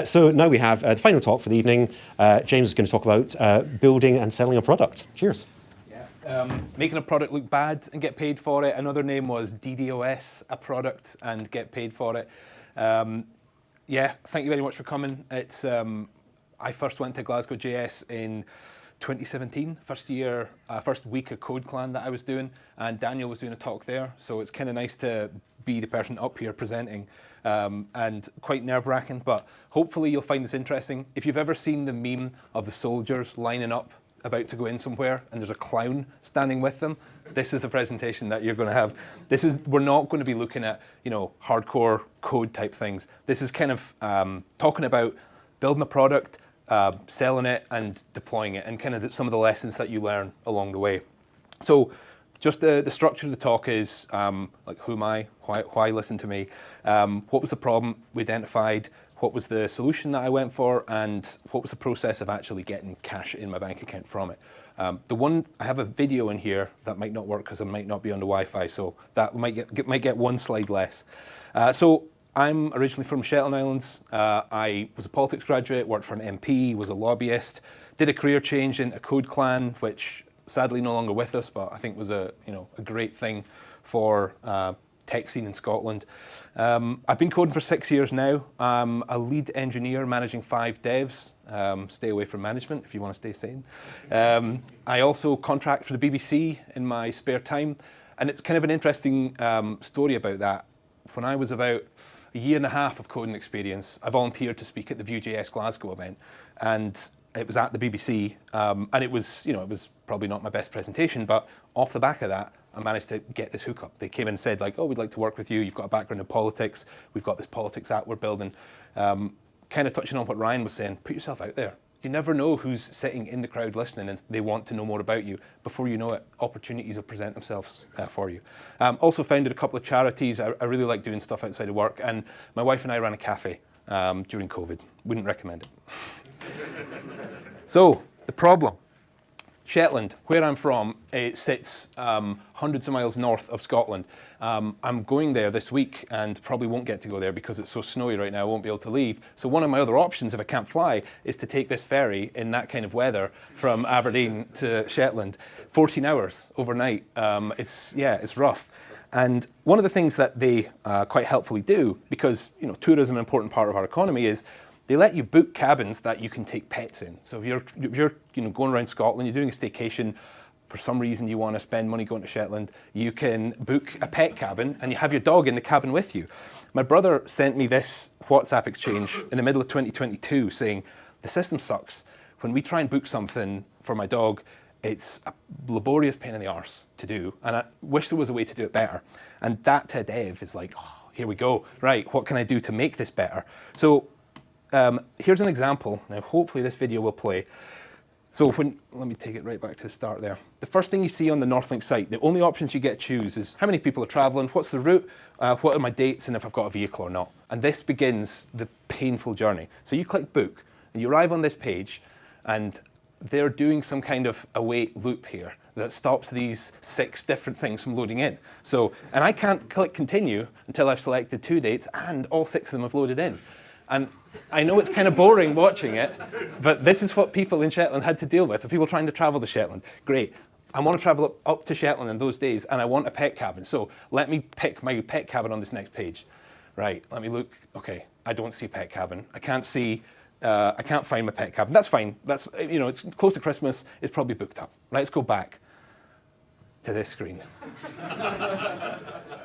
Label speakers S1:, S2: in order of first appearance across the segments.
S1: So now we have the final talk for the evening. James is going to talk about building and selling a product. Cheers.
S2: Making a product look bad and get paid for it. Another name was DDoS a product and get paid for it. Yeah, thank you very much for coming. It's I first went to GlasgowJS in 2017, first week of Code Clan that I was doing, and Daniel was doing a talk there. So it's kind of nice to be the person up here presenting, and quite nerve-wracking, but hopefully you'll find this interesting. If you've ever seen the meme of the soldiers lining up about to go in somewhere and there's a clown standing with them, this is the presentation that you're going to have. We're not going to be looking at, hardcore code type things. This is kind of talking about building a product, selling it and deploying it, and kind of some of the lessons that you learn along the way. So just the structure of the talk is like, who am I? Why listen to me? What was the problem we identified? What was the solution that I went for, and what was the process of actually getting cash in my bank account from it? I have a video in here that might not work because I might not be on the Wi-Fi, so that might get one slide less. So I'm originally from Shetland Islands. I was a politics graduate, worked for an MP, was a lobbyist, did a career change into Code Clan, which sadly no longer with us, but I think was a great thing for tech scene in Scotland. I've been coding for 6 years now. I'm a lead engineer managing 5 devs. Stay away from management if you want to stay sane. I also contract for the BBC in my spare time, and it's kind of an interesting story about that. When I was about a year and a half of coding experience, I volunteered to speak at the Vue.js Glasgow event, and it was at the BBC, and it was probably not my best presentation, but off the back of that, I managed to get this hookup. They came in and said, like, oh, we'd like to work with you. You've got a background in politics. We've got this politics app we're building. Kind of touching on what Ryan was saying, put yourself out there. You never know who's sitting in the crowd listening and they want to know more about you. Before you know it, opportunities will present themselves for you. Also founded a couple of charities. I really like doing stuff outside of work. And my wife and I ran a cafe during COVID. Wouldn't recommend it. So, the problem. Shetland, where I'm from, it sits hundreds of miles north of Scotland. I'm going there this week and probably won't get to go there because it's so snowy right now, I won't be able to leave. So one of my other options, if I can't fly, is to take this ferry in that kind of weather from Aberdeen to Shetland. 14 hours overnight. It's rough. And one of the things that they quite helpfully do, because tourism is an important part of our economy, is they let you book cabins that you can take pets in. So if you're going around Scotland, you're doing a staycation, for some reason you want to spend money going to Shetland, you can book a pet cabin and you have your dog in the cabin with you. My brother sent me this WhatsApp exchange in the middle of 2022 saying, the system sucks. When we try and book something for my dog, it's a laborious pain in the arse to do, and I wish there was a way to do it better. And that to a dev is like, oh, here we go. Right, what can I do to make this better? So here's an example. Now, hopefully this video will play. So let me take it right back to the start there. The first thing you see on the Northlink site, the only options you get to choose is how many people are traveling, what's the route, what are my dates, and if I've got a vehicle or not. And this begins the painful journey. So you click book, and you arrive on this page, and they're doing some kind of await loop here that stops these 6 different things from loading in. And I can't click continue until I've selected 2 dates, and all 6 of them have loaded in. And I know it's kind of boring watching it, but this is what people in Shetland had to deal with. If people trying to travel to Shetland, great. I want to travel up to Shetland in those days, and I want a pet cabin. So let me pick my pet cabin on this next page. Right, let me look. Okay, I don't see pet cabin. I can't find my pet cabin. That's fine. That's, it's close to Christmas. It's probably booked up. Let's go back to this screen.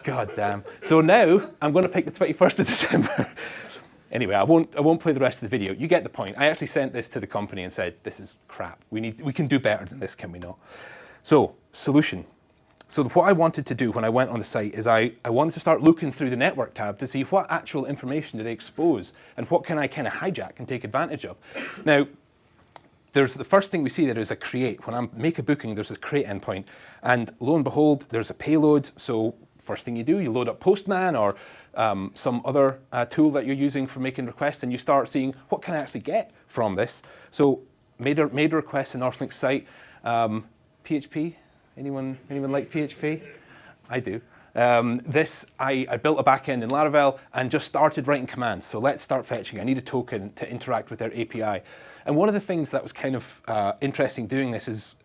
S2: God damn. So now I'm going to pick the 21st of December. Anyway, I won't play the rest of the video. You get the point. I actually sent this to the company and said, this is crap. We can do better than this, can we not? So, solution. So what I wanted to do when I went on the site is I wanted to start looking through the network tab to see what actual information do they expose and what can I kind of hijack and take advantage of. Now, there's the first thing we see there is a create. When I make a booking, there's a create endpoint. And lo and behold, there's a payload. So first thing you do, you load up Postman or some other tool that you're using for making requests, and you start seeing what can I actually get from this. So made a request in Northlink's site. PHP, anyone like PHP? I do. I built a backend in Laravel and just started writing commands. So let's start fetching. I need a token to interact with their API. And one of the things that was kind of interesting doing this is,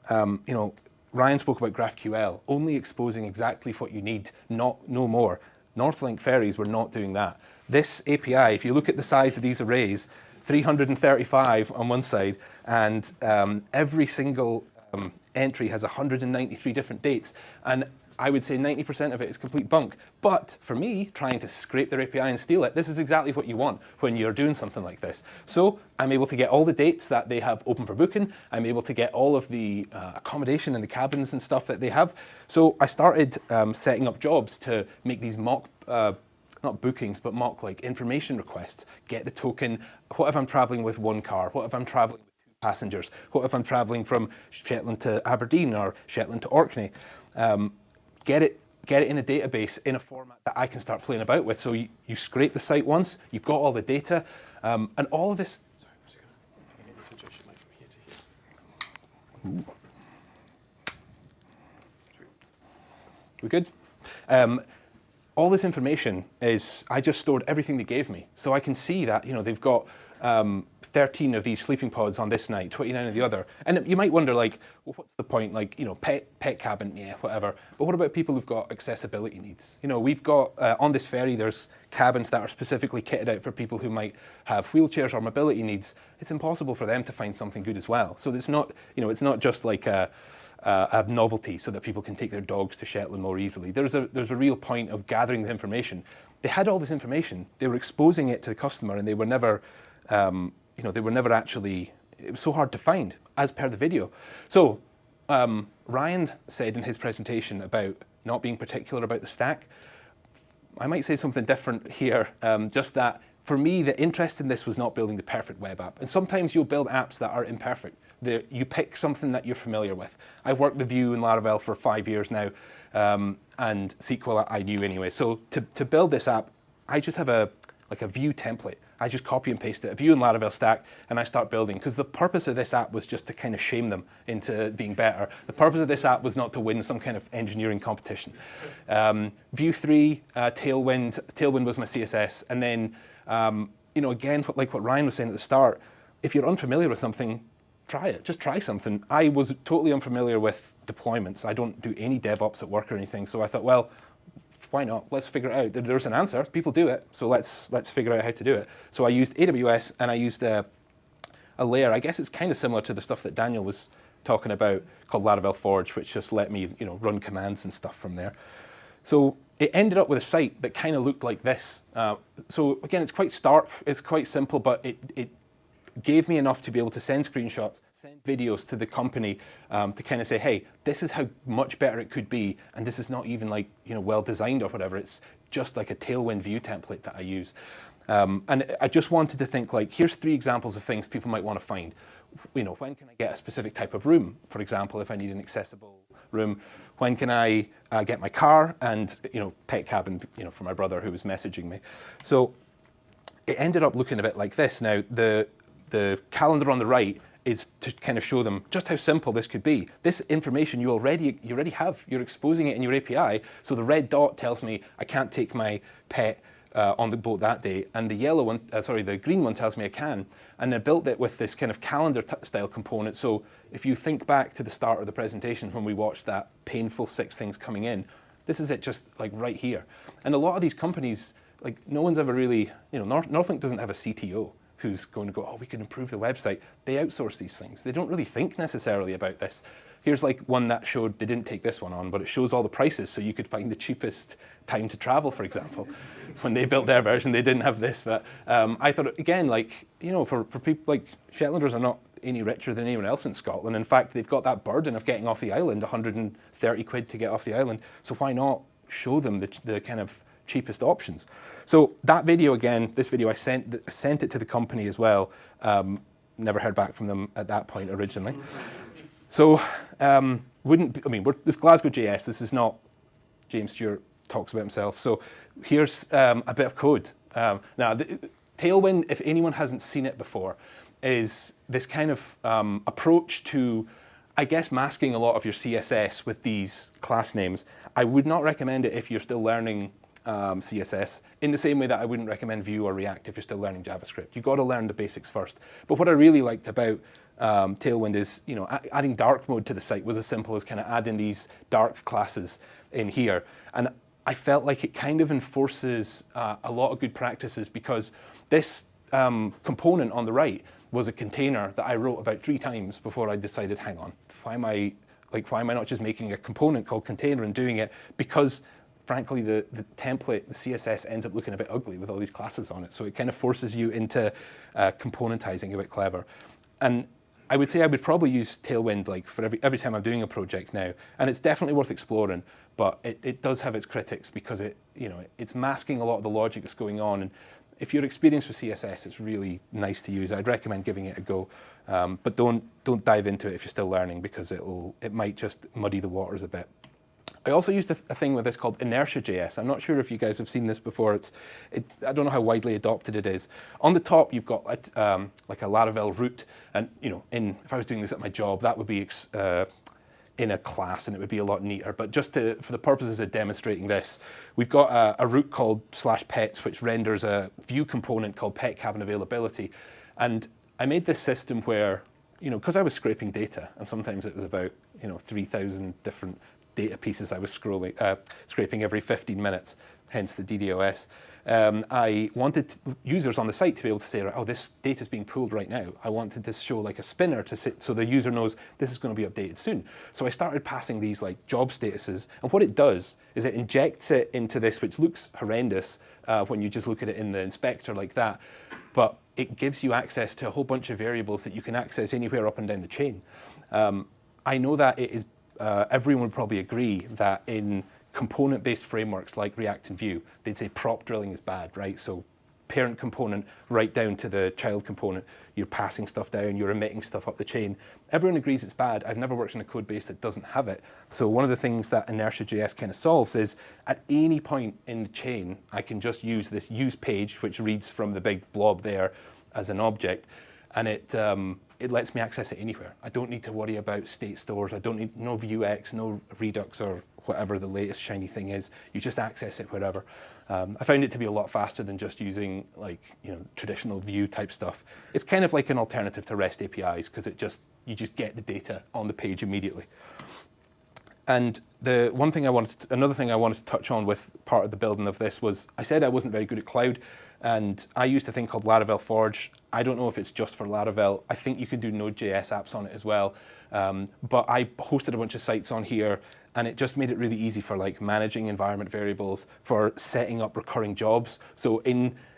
S2: Ryan spoke about GraphQL, only exposing exactly what you need, no more. Northlink ferries were not doing that. This API, if you look at the size of these arrays, 335 on one side, and every single entry has 193 different dates. And I would say 90% of it is complete bunk. But for me, trying to scrape their API and steal it, this is exactly what you want when you're doing something like this. So I'm able to get all the dates that they have open for booking. I'm able to get all of the accommodation and the cabins and stuff that they have. So I started setting up jobs to make these mock, not bookings, but mock like information requests. Get the token. What if I'm traveling with one car? What if I'm traveling with two passengers? What if I'm traveling from Shetland to Aberdeen or Shetland to Orkney? Get it in a database in a format that I can start playing about with. So you scrape the site once, you've got all the data, and all of this. Sorry, I'm able to adjust your mic from here to here. We good? All this information is, I just stored everything they gave me. So I can see that, they've got 13 of these sleeping pods on this night, 29 on the other. And you might wonder, like, well, what's the point? Like, pet cabin, yeah, whatever. But what about people who've got accessibility needs? We've got, on this ferry, there's cabins that are specifically kitted out for people who might have wheelchairs or mobility needs. It's impossible for them to find something good as well. So it's not, it's not just like a novelty so that people can take their dogs to Shetland more easily. There's a real point of gathering the information. They had all this information. They were exposing it to the customer, and they were never, they were never actually. It was so hard to find, as per the video. So Ryan said in his presentation about not being particular about the stack. I might say something different here. Just that for me, the interest in this was not building the perfect web app. And sometimes you'll build apps that are imperfect. You pick something that you're familiar with. I've worked with Vue and Laravel for 5 years now, and SQL I knew anyway. So to build this app, I just have a Vue template. I just copy and paste it, a Vue and Laravel stack, and I start building. Because the purpose of this app was just to kind of shame them into being better. The purpose of this app was not to win some kind of engineering competition. Vue 3, Tailwind. Tailwind was my CSS, and then again, like what Ryan was saying at the start, if you're unfamiliar with something, try it. Just try something. I was totally unfamiliar with deployments. I don't do any DevOps at work or anything, so I thought, well, why not? Let's figure it out. There's an answer. People do it, so let's figure out how to do it. So I used AWS, and I used a layer. I guess it's kind of similar to the stuff that Daniel was talking about, called Laravel Forge, which just let me run commands and stuff from there. So it ended up with a site that kind of looked like this. So again, it's quite stark. It's quite simple, but it gave me enough to be able to send screenshots, send videos to the company to kind of say, hey, this is how much better it could be, and this is not even like well designed or whatever. It's just like a Tailwind Vue template that I use. And I just wanted to think, like, here's 3 examples of things people might want to find. When can I get a specific type of room? For example, if I need an accessible room, when can I get my car? And pet cabin, for my brother who was messaging me. So it ended up looking a bit like this. Now the calendar on the right is to kind of show them just how simple this could be. This information you already have. You're exposing it in your API. So the red dot tells me I can't take my pet on the boat that day, and the yellow one, the green one tells me I can. And I built it with this kind of calendar style component. So if you think back to the start of the presentation when we watched that painful 6 things coming in, this is it just like right here. And a lot of these companies, like no one's ever really, Northlink doesn't have a CTO who's going to go, oh, we can improve the website. They outsource these things. They don't really think necessarily about this. Here's like one that showed, they didn't take this one on, but it shows all the prices so you could find the cheapest time to travel, for example. When they built their version, they didn't have this. But I thought, again, like, for people, like, Shetlanders are not any richer than anyone else in Scotland. In fact, they've got that burden of getting off the island, 130 quid to get off the island. So why not show them the kind of cheapest options? So that video, again, this video, I sent it to the company as well. Never heard back from them at that point originally. So this GlasgowJS, this is not James Stewart talks about himself. So here's a bit of code. Now, Tailwind, if anyone hasn't seen it before, is this kind of approach to I guess masking a lot of your CSS with these class names, I would not recommend it if you're still learning CSS, in the same way that I wouldn't recommend Vue or React if you're still learning JavaScript. You've got to learn the basics first. But what I really liked about Tailwind is, adding dark mode to the site was as simple as kind of adding these dark classes in here. And I felt like it kind of enforces a lot of good practices, because this component on the right was a container that I wrote about 3 times before I decided, hang on, why am I not just making a component called container and doing it? Because frankly, the template, the CSS, ends up looking a bit ugly with all these classes on it. So it kind of forces you into componentizing a bit clever. And I would say I would probably use Tailwind like for every time I'm doing a project now. And it's definitely worth exploring, but it does have its critics, because it's masking a lot of the logic that's going on. And if you're experienced with CSS, it's really nice to use. I'd recommend giving it a go, but don't dive into it if you're still learning, because it might just muddy the waters a bit. I also used a thing with this called Inertia JS. I'm not sure if you guys have seen this before. I don't know how widely adopted it is. On the top, you've got like a Laravel root, and if I was doing this at my job, that would be in a class, and it would be a lot neater. But just for the purposes of demonstrating this, we've got a root called /pets, which renders a Vue component called pet cabin availability. And I made this system where, because I was scraping data, and sometimes it was about 3,000 different data pieces I was scraping every 15 minutes, hence the DDoS. I wanted users on the site to be able to say, oh, this data is being pulled right now. I wanted to show like a spinner so the user knows this is going to be updated soon. So I started passing these like job statuses, and what it does is it injects it into this, which looks horrendous when you just look at it in the inspector like that, but it gives you access to a whole bunch of variables that you can access anywhere up and down the chain. I know that it is everyone would probably agree that in component-based frameworks like React and Vue, they'd say prop drilling is bad, right? So parent component right down to the child component, you're passing stuff down, you're emitting stuff up the chain. Everyone agrees it's bad. I've never worked in a code base that doesn't have it. So one of the things that Inertia JS kind of solves is, at any point in the chain, I can just use this use page, which reads from the big blob there as an object, and it lets me access it anywhere. I don't need to worry about state stores. I don't need no Vuex, no Redux, or whatever the latest shiny thing is. You just access it wherever. I found it to be a lot faster than just using traditional Vue type stuff. It's kind of like an alternative to REST APIs, because you just get the data on the page immediately. And another thing I wanted to touch on with part of the building of this was, I said I wasn't very good at cloud, and I used a thing called Laravel Forge. I don't know if it's just for Laravel. I think you can do Node.js apps on it as well. But I hosted a bunch of sites on here, and it just made it really easy for like managing environment variables, for setting up recurring jobs. So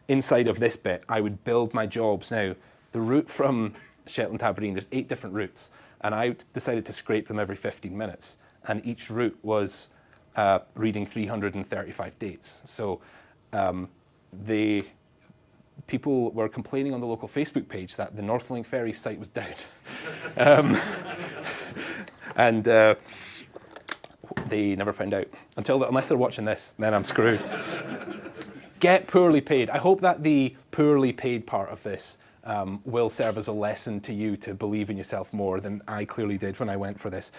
S2: inside of this bit, I would build my jobs. Now, the route from Shetland to Aberdeen, there's 8 different routes, and I decided to scrape them every 15 minutes. And each route was reading 335 dates. So people were complaining on the local Facebook page that the Northlink Ferry site was down. And they never found out. Unless they're watching this, then I'm screwed. Get poorly paid. I hope that the poorly paid part of this will serve as a lesson to you to believe in yourself more than I clearly did when I went for this.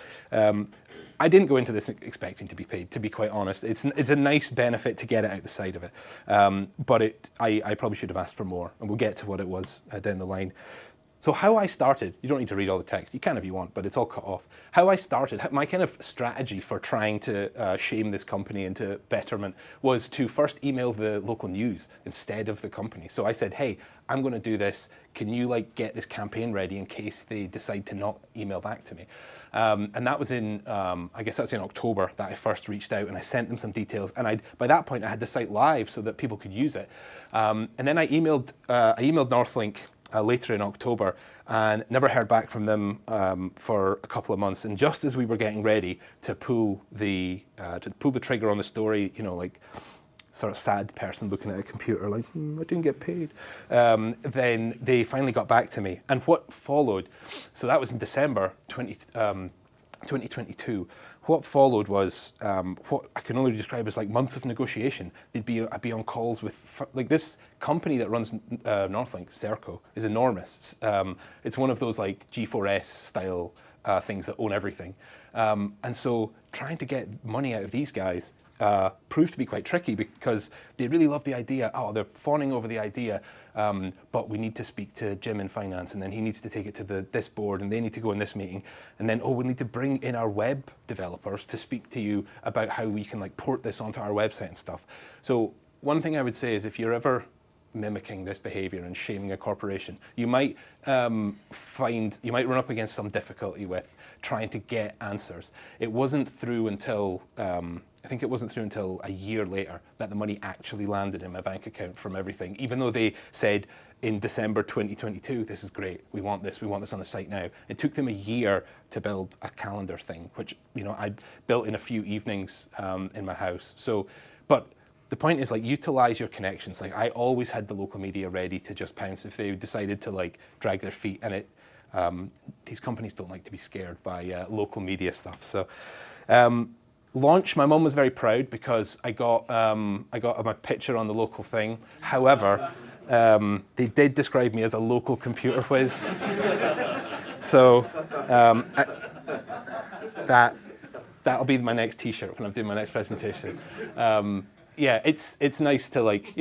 S2: I didn't go into this expecting to be paid, to be quite honest. It's a nice benefit to get it out the side of it. But I probably should have asked for more, and we'll get to what it was down the line. So how I started, you don't need to read all the text. You can if you want, but it's all cut off. How I started, my kind of strategy for trying to shame this company into betterment was to first email the local news instead of the company. So I said, hey, I'm going to do this. Can you get this campaign ready in case they decide to not email back to me? And that was I guess that's in October that I first reached out, and I sent them some details. And by that point, I had the site live so that people could use it. And then I emailed Northlink later in October, and never heard back from them for a couple of months. And just as we were getting ready to pull the trigger on the story, sort of sad person looking at a computer like, I didn't get paid. Then they finally got back to me. And what followed, so that was in December 2022. What followed was what I can only describe as months of negotiation. I'd be on calls with this company that runs Northlink, Serco, is enormous. It's one of those G4S style things that own everything. And so trying to get money out of these guys proved to be quite tricky because they really love the idea. Oh, they're fawning over the idea, but we need to speak to Jim in finance, and then he needs to take it to this board, and they need to go in this meeting, and then, oh, we need to bring in our web developers to speak to you about how we can like port this onto our website and stuff. So one thing I would say is if you're ever mimicking this behavior and shaming a corporation, you might run up against some difficulty with trying to get answers. It wasn't through until I think it wasn't through until a year later that the money actually landed in my bank account from everything, even though they said in December 2022, this is great, we want this on the site now. It took them a year to build a calendar thing, which I built in a few evenings in my house. So, but the point is, like, utilize your connections. Like, I always had the local media ready to just pounce if they decided to like drag their feet, and these companies don't like to be scared by local media stuff. So. Launch, my mum was very proud because I got my picture on the local thing. However, they did describe me as a local computer whiz. So that'll be my next T-shirt when I'm doing my next presentation. Yeah, it's nice to like,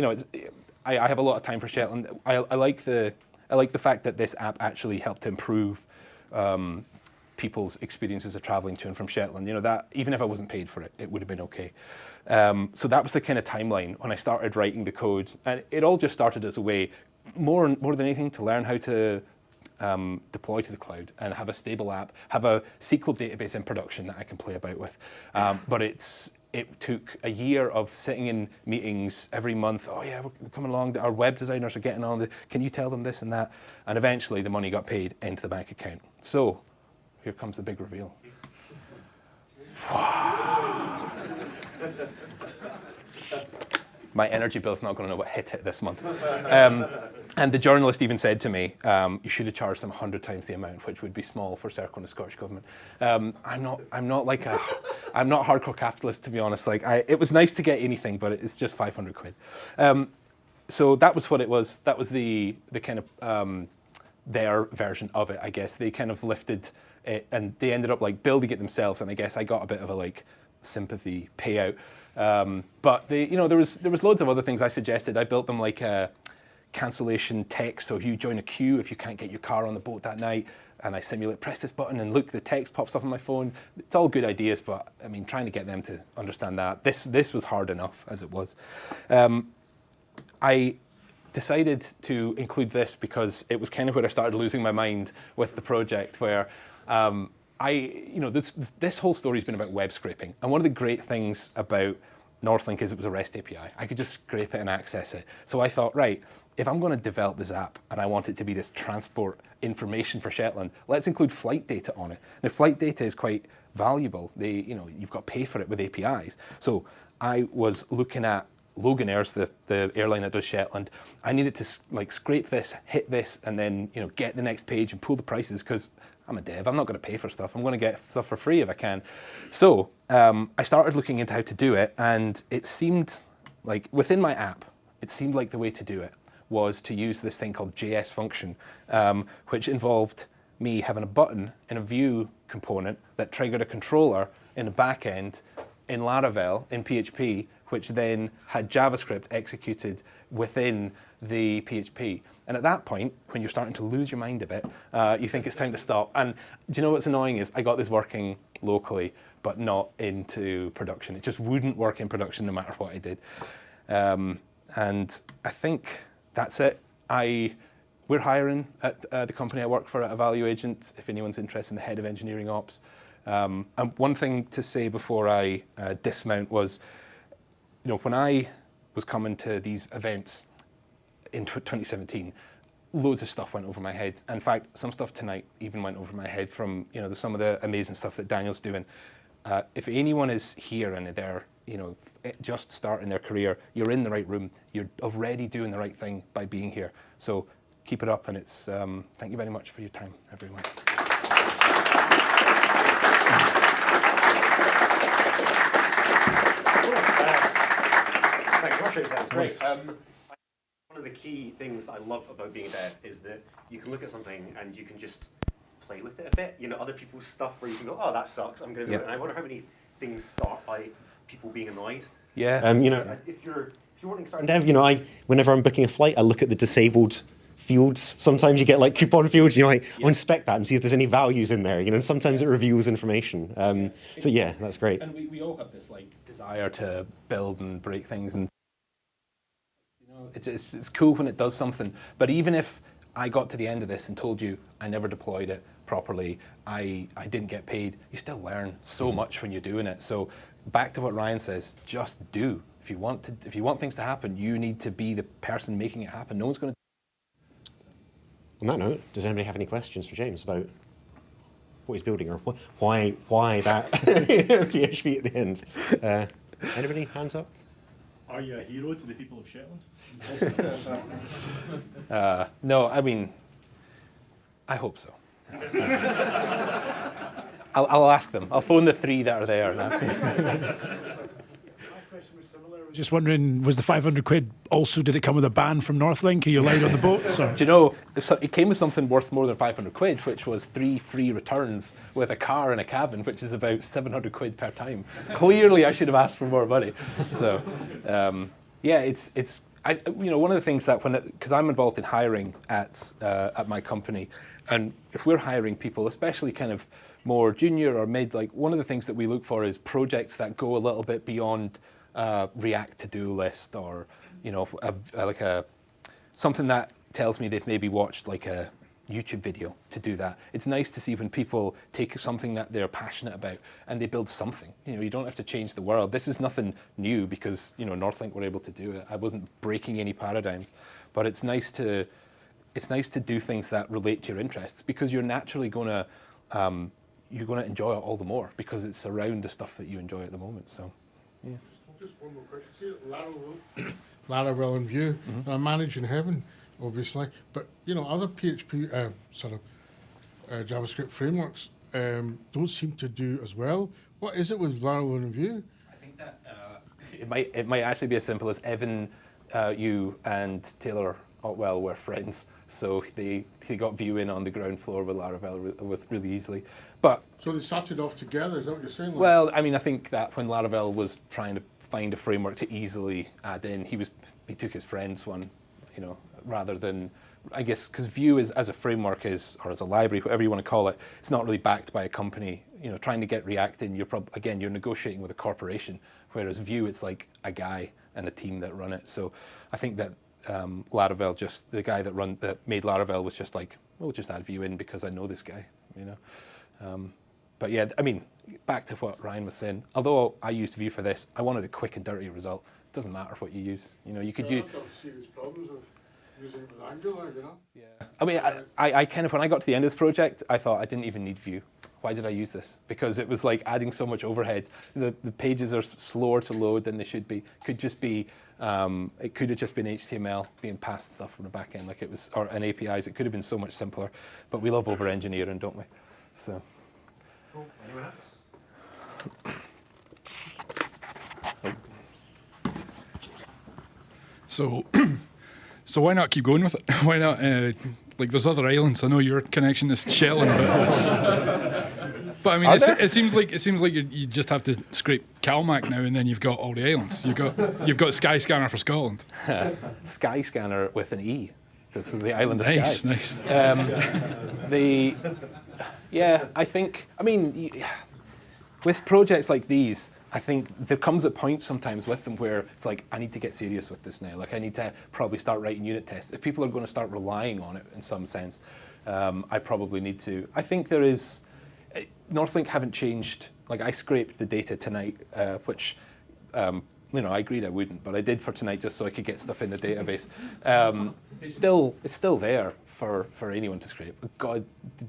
S2: I have a lot of time for Shetland. I like the fact that this app actually helped improve people's experiences of traveling to and from Shetland. That even if I wasn't paid for it, it would have been okay. So that was the kind of timeline when I started writing the code, and it all just started as a way, more than anything, to learn how to deploy to the cloud and have a stable app, have a SQL database in production that I can play about with. But it took a year of sitting in meetings every month. Oh yeah, we're coming along. Our web designers are getting on. Can you tell them this and that? And eventually the money got paid into the bank account. So here comes the big reveal. My energy bill's not going to know what hit it this month. And the journalist even said to me, you should have charged them 100 times the amount, which would be small for Circle and the Scottish government. I'm not hardcore capitalist, to be honest. Like, it was nice to get anything, but it's just 500 quid. So that was what it was. That was the kind of their version of it, I guess. They kind of lifted it, and they ended up like building it themselves. And I guess I got a bit of a like sympathy payout. But there was loads of other things I suggested. I built them like a cancellation text. So if you join a queue, if you can't get your car on the boat that night, and I simulate, press this button and look, the text pops up on my phone. It's all good ideas, but I mean, trying to get them to understand that. This was hard enough as it was. I decided to include this because it was kind of where I started losing my mind with the project, where this whole story's been about web scraping. And one of the great things about Northlink is it was a REST API. I could just scrape it and access it. So I thought, right, if I'm going to develop this app and I want it to be this transport information for Shetland, let's include flight data on it. Now, flight data is quite valuable. You've got to pay for it with APIs. So I was looking at Loganair's, the airline that does Shetland. I needed to like scrape this, hit this, and then get the next page and pull the prices, because I'm a dev. I'm not going to pay for stuff. I'm going to get stuff for free if I can. So I started looking into how to do it, and it seemed like within my app, it seemed like the way to do it was to use this thing called JS function, which involved me having a button in a view component that triggered a controller in the back end in Laravel in PHP, which then had JavaScript executed within the PHP. And at that point, when you're starting to lose your mind a bit, you think it's time to stop. And do you know what's annoying is I got this working locally, but not into production. It just wouldn't work in production no matter what I did. And I think that's it. We're hiring at the company I work for at Value Agent, if anyone's interested in the head of engineering ops. And one thing to say before I dismount was, when I was coming to these events in 2017, loads of stuff went over my head. In fact, some stuff tonight even went over my head from some of the amazing stuff that Daniel's doing. If anyone is here and they're just starting their career, you're in the right room. You're already doing the right thing by being here. So keep it up, and it's thank you very much for your time, everyone.
S1: Thanks so much. That's great. One of the key things that I love about being a dev is that you can look at something and you can just play with it a bit. Other people's stuff where you can go, oh, that sucks. I'm going to do it. And I wonder how many things start by people being annoyed.
S2: Yeah.
S1: If you're wanting to start in dev, whenever I'm booking a flight, I look at the disabled fields. Sometimes you get like coupon fields. I'll inspect that and see if there's any values in there. And sometimes it reveals information. So yeah, that's great.
S2: And we all have this like desire to build and break things, and it's cool when it does something. But even if I got to the end of this and told you I never deployed it properly, I didn't get paid, you still learn so much when you're doing it. So back to what Ryan says, just do. If you want things to happen, you need to be the person making it happen. No one's going to.
S1: On that note, does anybody have any questions for James about what he's building, or why that PHP at the end? Anybody? Hands up.
S3: Are you a hero to the people of Shetland?
S2: No, I mean, I hope so. I'll ask them. I'll phone the 3 that are there.
S3: My question was similar. I was just wondering, was the 500 quid also, did it come with a ban from Northlink? Are you allowed on the boats? Or?
S2: Do you know, it came with something worth more than 500 quid, which was 3 free returns with a car and a cabin, which is about 700 quid per time. Clearly, I should have asked for more money. So, yeah, it's one of the things that because I'm involved in hiring at my company, and if we're hiring people, especially kind of more junior or mid, like one of the things that we look for is projects that go a little bit beyond React to-do list, or something that tells me they've maybe watched like a YouTube video to do that. It's nice to see when people take something that they're passionate about and they build something. You don't have to change the world. This is nothing new because Northlink were able to do it. I wasn't breaking any paradigms, but it's nice to do things that relate to your interests, because you're naturally gonna enjoy it all the more because it's around the stuff that you enjoy at the moment. So, yeah.
S4: Just one more question. See, Laravel and Vue, are managed in heaven, obviously, but other PHP JavaScript frameworks don't seem to do as well. What is it with Laravel and Vue?
S2: I think that it might actually be as simple as Evan, you, and Taylor Otwell were friends, so they got Vue in on the ground floor with Laravel really easily. But
S4: so they started off together. Is that what you're saying?
S2: Well, I mean, I think that when Laravel was trying to find a framework to easily add in, he took his friend's one, rather than, I guess, because Vue as a framework or as a library, whatever you want to call it, it's not really backed by a company. Trying to get React in, you're negotiating with a corporation, whereas Vue, it's like a guy and a team that run it. So I think that Laravel, just the guy that made Laravel, was just like, we'll just add Vue in because I know this guy, But yeah, I mean, back to what Ryan was saying. Although I used Vue for this, I wanted a quick and dirty result. It doesn't matter what you use. You could use.
S4: I've got serious problems with using it with Angular,
S2: Yeah. I mean, I kind of, when I got to the end of this project, I thought I didn't even need Vue. Why did I use this? Because it was like adding so much overhead. The pages are slower to load than they should be. It could have just been HTML being passed stuff from the back end, or APIs. It could have been so much simpler. But we love over-engineering, don't we? So.
S1: Cool. Anyone else?
S5: So why not keep going with it? Why not? There's other islands. I know your connection is Shetland, but I mean, it seems like you just have to scrape Calmac now, and then you've got all the islands. You've got Skyscanner for Scotland.
S2: Skyscanner with an E. That's the island of
S5: Skye. Nice.
S2: I mean, with projects like these, I think there comes a point sometimes with them where it's like, I need to get serious with this now. Like, I need to probably start writing unit tests. If people are going to start relying on it in some sense, I probably need to. I think there is, Northlink haven't changed. Like, I scraped the data tonight, which, I agreed I wouldn't, but I did for tonight just so I could get stuff in the database. It's still there for anyone to scrape. God,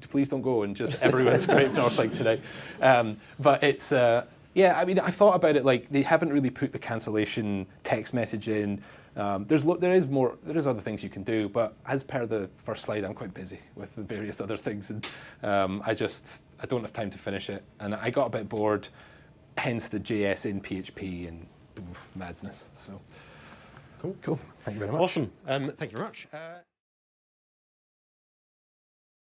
S2: please don't go and just everyone scrape Northlink today. But it's, I mean, I thought about it, like, they haven't really put the cancellation text message in. There is other things you can do, but as per the first slide, I'm quite busy with the various other things, and I don't have time to finish it, and I got a bit bored, hence the JS in PHP and madness. So,
S1: cool. Thank you very much. Awesome. Thank you very much.